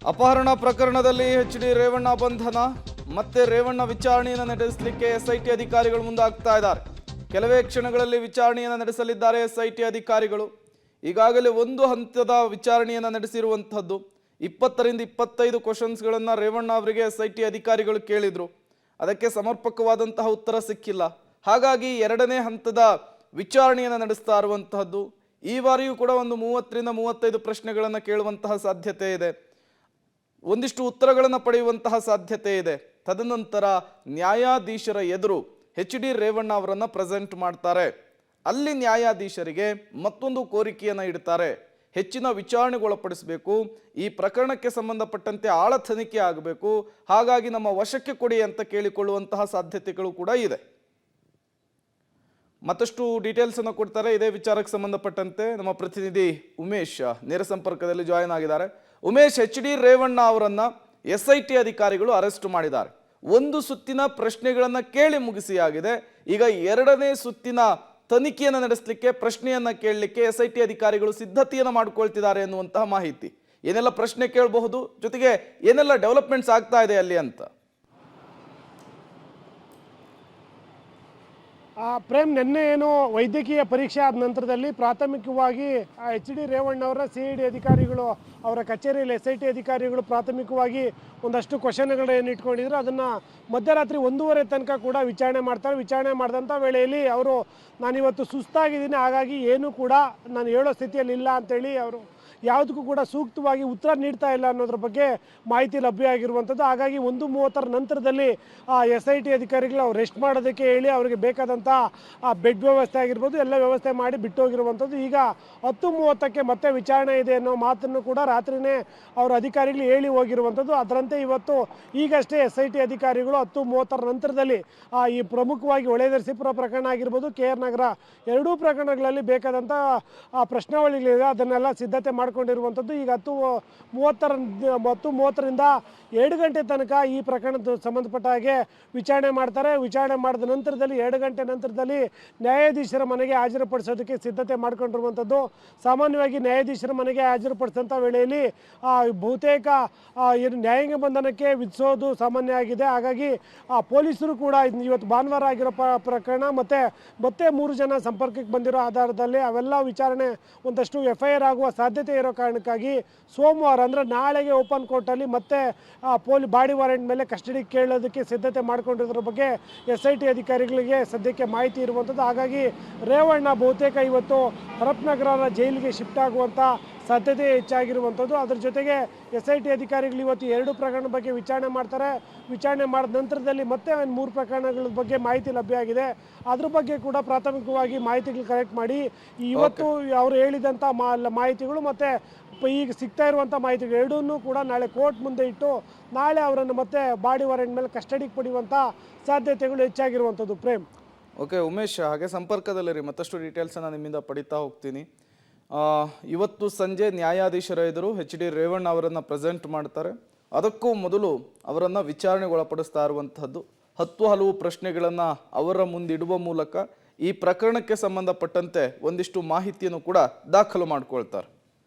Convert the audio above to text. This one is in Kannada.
ಅಪಹರಣ ಪ್ರಕರಣದಲ್ಲಿ ಎಚ್.ಡಿ. ರೇವಣ್ಣ ಬಂಧನ. ಮತ್ತೆ ರೇವಣ್ಣ ವಿಚಾರಣೆಯನ್ನು ನಡೆಸಲಿಕ್ಕೆ ಎಸ್ಐಟಿ ಅಧಿಕಾರಿಗಳು ಮುಂದಾಗ್ತಾ ಇದ್ದಾರೆ. ಕೆಲವೇ ಕ್ಷಣಗಳಲ್ಲಿ ವಿಚಾರಣೆಯನ್ನು ನಡೆಸಲಿದ್ದಾರೆ ಎಸ್ಐಟಿ ಅಧಿಕಾರಿಗಳು. ಈಗಾಗಲೇ ಒಂದು ಹಂತದ ವಿಚಾರಣೆಯನ್ನು ನಡೆಸಿರುವಂತಹದ್ದು. 20 ರಿಂದ 25 ಕ್ವೆಶ್ಚನ್ಸ್ಗಳನ್ನು ರೇವಣ್ಣ ಅವರಿಗೆ ಎಸ್ಐಟಿ ಅಧಿಕಾರಿಗಳು ಕೇಳಿದ್ರು. ಅದಕ್ಕೆ ಸಮರ್ಪಕವಾದಂತಹ ಉತ್ತರ ಸಿಕ್ಕಿಲ್ಲ. ಹಾಗಾಗಿ ಎರಡನೇ ಹಂತದ ವಿಚಾರಣೆಯನ್ನು ನಡೆಸ್ತಾ ಇರುವಂತಹದ್ದು. ಈ ಬಾರಿಯೂ ಕೂಡ ಒಂದು 30 ರಿಂದ 35 ಪ್ರಶ್ನೆಗಳನ್ನು ಕೇಳುವಂತಹ ಸಾಧ್ಯತೆ ಇದೆ. ಒಂದಿಷ್ಟು ಉತ್ತರಗಳನ್ನು ಪಡೆಯುವಂತಹ ಸಾಧ್ಯತೆ ಇದೆ. ತದನಂತರ ನ್ಯಾಯಾಧೀಶರ ಎದುರು ಎಚ್.ಡಿ. ರೇವಣ್ಣ ಅವರನ್ನು ಪ್ರೆಸೆಂಟ್ ಮಾಡ್ತಾರೆ. ಅಲ್ಲಿ ನ್ಯಾಯಾಧೀಶರಿಗೆ ಮತ್ತೊಂದು ಕೋರಿಕೆಯನ್ನು ಇಡ್ತಾರೆ. ಹೆಚ್ಚಿನ ವಿಚಾರಣೆಗೊಳಪಡಿಸಬೇಕು, ಈ ಪ್ರಕರಣಕ್ಕೆ ಸಂಬಂಧಪಟ್ಟಂತೆ ಆಳ ತನಿಖೆ ಆಗಬೇಕು, ಹಾಗಾಗಿ ನಮ್ಮ ವಶಕ್ಕೆ ಕೊಡಿ ಅಂತ ಕೇಳಿಕೊಳ್ಳುವಂತಹ ಸಾಧ್ಯತೆಗಳು ಕೂಡ ಇದೆ. ಮತ್ತಷ್ಟು ಡೀಟೇಲ್ಸ್ ಅನ್ನು ಕೊಡ್ತಾರೆ. ಇದೇ ವಿಚಾರಕ್ಕೆ ಸಂಬಂಧಪಟ್ಟಂತೆ ನಮ್ಮ ಪ್ರತಿನಿಧಿ ಉಮೇಶ್ ನೇರ ಸಂಪರ್ಕದಲ್ಲಿ ಜಾಯಿನ್ ಆಗಿದ್ದಾರೆ. ಉಮೇಶ್, ಎಚ್.ಡಿ. ರೇವಣ್ಣ ಅವರನ್ನ ಎಸ್ಐಟಿ ಅಧಿಕಾರಿಗಳು ಅರೆಸ್ಟ್ ಮಾಡಿದ್ದಾರೆ. ಒಂದು ಸುತ್ತಿನ ಪ್ರಶ್ನೆಗಳನ್ನ ಕೇಳಿ ಮುಗಿಸಿ ಆಗಿದೆ. ಈಗ ಎರಡನೇ ಸುತ್ತಿನ ತನಿಖೆಯನ್ನು ನಡೆಸಲಿಕ್ಕೆ, ಪ್ರಶ್ನೆಯನ್ನ ಕೇಳಲಿಕ್ಕೆ ಎಸ್ಐಟಿ ಅಧಿಕಾರಿಗಳು ಸಿದ್ಧತೆಯನ್ನು ಮಾಡಿಕೊಳ್ತಿದ್ದಾರೆ ಎನ್ನುವಂತಹ ಮಾಹಿತಿ. ಏನೆಲ್ಲ ಪ್ರಶ್ನೆ ಕೇಳಬಹುದು, ಜೊತೆಗೆ ಏನೆಲ್ಲ ಡೆವಲಪ್ಮೆಂಟ್ಸ್ ಆಗ್ತಾ ಇದೆ ಅಲ್ಲಿ ಅಂತ? ಪ್ರೇಮ್, ನಿನ್ನೆ ಏನು ವೈದ್ಯಕೀಯ ಪರೀಕ್ಷೆ ಆದ ನಂತರದಲ್ಲಿ ಪ್ರಾಥಮಿಕವಾಗಿ ಎಚ್.ಡಿ. ರೇವಣ್ಣ ಅವರ CID ಅಧಿಕಾರಿಗಳು, ಅವರ ಕಚೇರಿಯಲ್ಲಿ SIT ಅಧಿಕಾರಿಗಳು ಪ್ರಾಥಮಿಕವಾಗಿ ಒಂದಷ್ಟು ಕ್ವಶನ್ಗಳನ್ನ ಇಟ್ಕೊಂಡಿದ್ರು. ಅದನ್ನು ಮಧ್ಯರಾತ್ರಿ 1:30 ತನಕ ಕೂಡ ವಿಚಾರಣೆ ಮಾಡ್ತಾರೆ. ವಿಚಾರಣೆ ಮಾಡಿದಂಥ ವೇಳೆಯಲ್ಲಿ ಅವರು, ನಾನಿವತ್ತು ಸುಸ್ತಾಗಿದ್ದೀನಿ, ಹಾಗಾಗಿ ಏನು ಕೂಡ ನಾನು ಹೇಳೋ ಸ್ಥಿತಿಯಲ್ಲಿ ಇಲ್ಲ ಅಂತೇಳಿ ಅವರು ಯಾವುದಕ್ಕೂ ಕೂಡ ಸೂಕ್ತವಾಗಿ ಉತ್ತರ ನೀಡ್ತಾ ಇಲ್ಲ ಅನ್ನೋದ್ರ ಬಗ್ಗೆ ಮಾಹಿತಿ ಲಭ್ಯ ಆಗಿರುವಂಥದ್ದು. ಹಾಗಾಗಿ 1:30 ನಂತರದಲ್ಲಿ SIT ಅಧಿಕಾರಿಗಳು ಅವ್ರು ರೆಸ್ಟ್ ಮಾಡೋದಕ್ಕೆ ಹೇಳಿ ಅವರಿಗೆ ಬೇಕಾದಂಥ ಬೆಡ್ ವ್ಯವಸ್ಥೆ ಆಗಿರ್ಬೋದು ಎಲ್ಲ ವ್ಯವಸ್ಥೆ ಮಾಡಿ ಬಿಟ್ಟೋಗಿರುವಂಥದ್ದು. ಈಗ 10:30ಕ್ಕೆ ಮತ್ತೆ ವಿಚಾರಣೆ ಇದೆ ಅನ್ನೋ ಮಾತನ್ನು ಕೂಡ ರಾತ್ರಿನೇ ಅವರ ಅಧಿಕಾರಿಗಳು ಹೇಳಿ ಹೋಗಿರುವಂಥದ್ದು. ಅದರಂತೆ ಇವತ್ತು ಈಗಷ್ಟೇ SIT ಅಧಿಕಾರಿಗಳು 10:30 ನಂತರದಲ್ಲಿ ಈ ಪ್ರಮುಖವಾಗಿ ಹೊಳೆನರಸೀಪುರ ಪ್ರಕರಣ ಆಗಿರ್ಬೋದು, KR ನಗರ ಎರಡೂ ಪ್ರಕರಣಗಳಲ್ಲಿ ಬೇಕಾದಂಥ ಪ್ರಶ್ನಾವಳಿಗಳಿದೆ, ಅದನ್ನೆಲ್ಲ ಸಿದ್ಧತೆ ಮಾಡಿಕೊಂಡಿರುವಂಥದ್ದು. ಈಗ 10:30ರಿಂದ 2 ಗಂಟೆ ತನಕ ಈ ಪ್ರಕರಣದ ಸಂಬಂಧಪಟ್ಟ ಹಾಗೆ ವಿಚಾರಣೆ ಮಾಡ್ತಾರೆ. ವಿಚಾರಣೆ ಮಾಡಿದ ನಂತರದಲ್ಲಿ 2 ಗಂಟೆ ನಂತರದಲ್ಲಿ ನ್ಯಾಯಾಧೀಶರ ಮನೆಗೆ ಹಾಜರುಪಡಿಸೋದಕ್ಕೆ ಸಿದ್ಧತೆ ಮಾಡ್ಕೊಂಡಿರುವಂಥದ್ದು. ಸಾಮಾನ್ಯವಾಗಿ ನ್ಯಾಯಾಧೀಶರ ಮನೆಗೆ ಹಾಜರುಪಡಿಸಿದಂಥ ವೇಳೆಯಲ್ಲಿ ಬಹುತೇಕ ಏನು ನ್ಯಾಯಾಂಗ ಬಂಧನಕ್ಕೆ ವಿಧಿಸೋದು ಸಾಮಾನ್ಯ ಆಗಿದೆ. ಹಾಗಾಗಿ ಪೊಲೀಸರು ಕೂಡ ಇವತ್ತು ಭಾನುವಾರ ಆಗಿರೋ ಪ್ರಕರಣ ಮತ್ತೆ 3 ಜನ ಸಂಪರ್ಕಕ್ಕೆ ಬಂದಿರೋ ಆಧಾರದಲ್ಲಿ ಅವೆಲ್ಲ ವಿಚಾರಣೆ ಒಂದಷ್ಟು FIR ಆಗುವ ಸಾಧ್ಯತೆ ಇರೋ ಕಾರಣಕ್ಕಾಗಿ ಸೋಮವಾರ ಅಂದರೆ ನಾಳೆಗೆ ಓಪನ್ ಕೋರ್ಟಲ್ಲಿ ಮತ್ತೆ ಬಾಡಿ ವಾರೆಂಟ್ ಮೇಲೆ ಕಸ್ಟಡಿ ಕೇಳೋದಕ್ಕೆ ಸಿದ್ಧತೆ ಮಾಡ್ಕೊಂಡಿರೋದ್ರ ಬಗ್ಗೆ SIT ಅಧಿಕಾರಿಗಳಿಗೆ ಸದ್ಯಕ್ಕೆ ಮಾಹಿತಿ ಇರುವಂಥದ್ದು. ಹಾಗಾಗಿ ರೇವಣ್ಣ ಬಹುತೇಕ ಇವತ್ತು ಹರಪನಗರ ಜೈಲಿಗೆ ಶಿಫ್ಟ್ ಆಗುವಂಥ ಸಾಧ್ಯತೆ ಹೆಚ್ಚಾಗಿರುವಂಥದ್ದು. ಅದ್ರ ಜೊತೆಗೆ SIT ಅಧಿಕಾರಿಗಳು ಇವತ್ತು 2 ಪ್ರಕರಣದ ಬಗ್ಗೆ ವಿಚಾರಣೆ ಮಾಡ್ತಾರೆ. ವಿಚಾರಣೆ ಮಾಡಿದ ನಂತರದಲ್ಲಿ ಮತ್ತೆ 3 ಪ್ರಕರಣಗಳ ಬಗ್ಗೆ ಮಾಹಿತಿ ಲಭ್ಯ ಆಗಿದೆ. ಅದ್ರ ಬಗ್ಗೆ ಕೂಡ ಪ್ರಾಥಮಿಕವಾಗಿ ಮಾಹಿತಿಗಳು ಕಲೆಕ್ಟ್ ಮಾಡಿ ಇವತ್ತು ಅವರು ಹೇಳಿದಂಥ ಮಾಹಿತಿಗಳು ಮತ್ತು ಈಗ ಸಿಗ್ತಾ ಇರುವಂಥ ಮಾಹಿತಿಗಳು ಎರಡನ್ನೂ ಕೂಡ ನಾಳೆ ಕೋರ್ಟ್ ಮುಂದೆ ಇಟ್ಟು ನಾಳೆ ಅವರನ್ನು ಮತ್ತೆ ಬಾಡಿ ವಾರೆಂಟ್ ಮೇಲೆ ಕಸ್ಟಡಿಗೆ ಪಡೆಯುವಂಥ ಸಾಧ್ಯತೆಗಳು ಹೆಚ್ಚಾಗಿರುವಂಥದ್ದು. ಪ್ರೇಮ್, ಓಕೆ ಉಮೇಶ್, ಹಾಗೆ ಸಂಪರ್ಕದಲ್ಲಿರಿ, ಮತ್ತಷ್ಟು ಡೀಟೇಲ್ಸನ್ನು ನಿಮ್ಮಿಂದ ಪಡಿತಾ ಹೋಗ್ತೀನಿ. ಇವತ್ತು ಸಂಜೆ ನ್ಯಾಯಾಧೀಶರ ಎದುರು ಎಚ್.ಡಿ. ರೇವಣ್ಣ ಅವರನ್ನು ಪ್ರೆಸೆಂಟ್ ಮಾಡ್ತಾರೆ. ಅದಕ್ಕೂ ಮೊದಲು ಅವರನ್ನು ವಿಚಾರಣೆಗೊಳಪಡಿಸ್ತಾ ಇರುವಂತಹದ್ದು. 10 ಹಲವು ಪ್ರಶ್ನೆಗಳನ್ನು ಅವರ ಮುಂದಿಡುವ ಮೂಲಕ ಈ ಪ್ರಕರಣಕ್ಕೆ ಸಂಬಂಧಪಟ್ಟಂತೆ ಒಂದಿಷ್ಟು ಮಾಹಿತಿಯನ್ನು ಕೂಡ ದಾಖಲು ಮಾಡ್ಕೊಳ್ತಾರೆ.